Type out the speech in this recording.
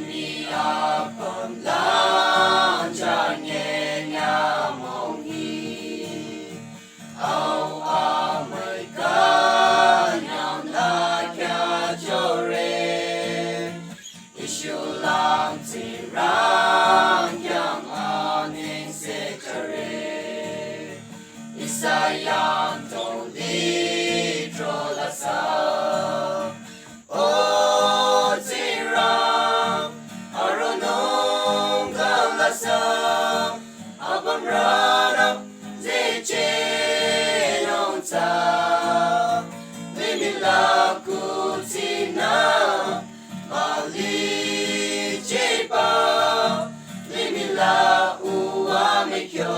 Đi à con lang cha nhẹ nhà mong hi ao a mai ca nhau na kia cho re isu lang ti rang yang aning se kare isayang tong di tro la sa o ti rang aronong galasa abam rana zeche nong ta limila kutina mali chepa limila uwa mekyo